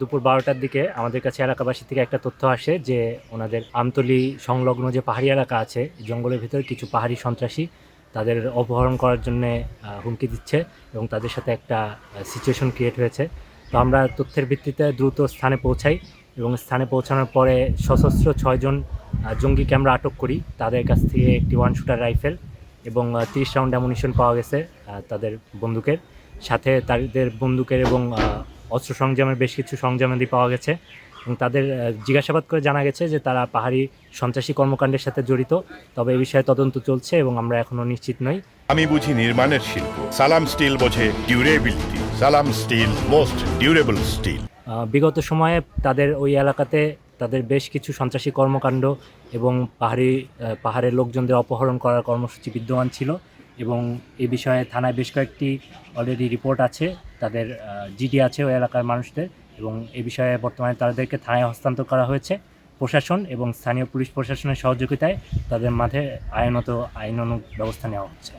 দুপুর ১২টার দিকে আমাদের কাছে এলাকাবাসী থেকে একটা তথ্য আসে যে ওনাদের আমতলী সংলগ্ন যে পাহাড়ি এলাকা আছে, জঙ্গলের ভিতরে কিছু পাহাড়ি সন্ত্রাসী তাদের অপহরণ করার জন্যে হুমকি দিচ্ছে এবং তাদের সাথে একটা সিচুয়েশন ক্রিয়েট হয়েছে। তো আমরা তথ্যের ভিত্তিতে দ্রুত স্থানে পৌঁছাই এবং স্থানে পৌঁছানোর পরে সশস্ত্র ৬ জন জঙ্গিকে আমরা আটক করি। তাদের কাছ থেকে একটি 1 শুটার রাইফেল এবং ৩০ রাউন্ড অ্যামুনিশন পাওয়া গেছে তাদের বন্দুকের। সাথে তাদের বন্দুকের এবং অস্ত্র সরঞ্জামের বেশ কিছু সরঞ্জামাদি পাওয়া গেছে এবং তাদের জিজ্ঞাসাবাদ করে জানা গেছে যে তারা পাহাড়ি সন্ত্রাসী কর্মকাণ্ডের সাথে জড়িত। তবে এই বিষয়ে তদন্ত চলছে এবং আমরা এখনও নিশ্চিত নই। আমি বুঝি নির্মাণের শিল্প, সালাম স্টিল বোঝে ডিউরেবিলিটি। সালাম স্টিল, মোস্ট ডিউরেবল স্টিল। বিগত সময়ে তাদের ওই এলাকাতে তাদের বেশ কিছু সন্ত্রাসী কর্মকাণ্ড এবং পাহাড়ের লোকজনদের অপহরণ করার কর্মসূচি বিদ্যমান ছিল এবং এই বিষয়ে থানায় বেশ কয়েকটি অলরেডি রিপোর্ট আছে, তাদের জিডি আছে ওই এলাকার মানুষদের, এবং এই বিষয়ে বর্তমানে তাদেরকে থানায় হস্তান্তর করা হয়েছে। প্রশাসন এবং স্থানীয় পুলিশ প্রশাসনের সহযোগিতায় তাদের মাঝে আইনানুগ ব্যবস্থা নেওয়া হচ্ছে।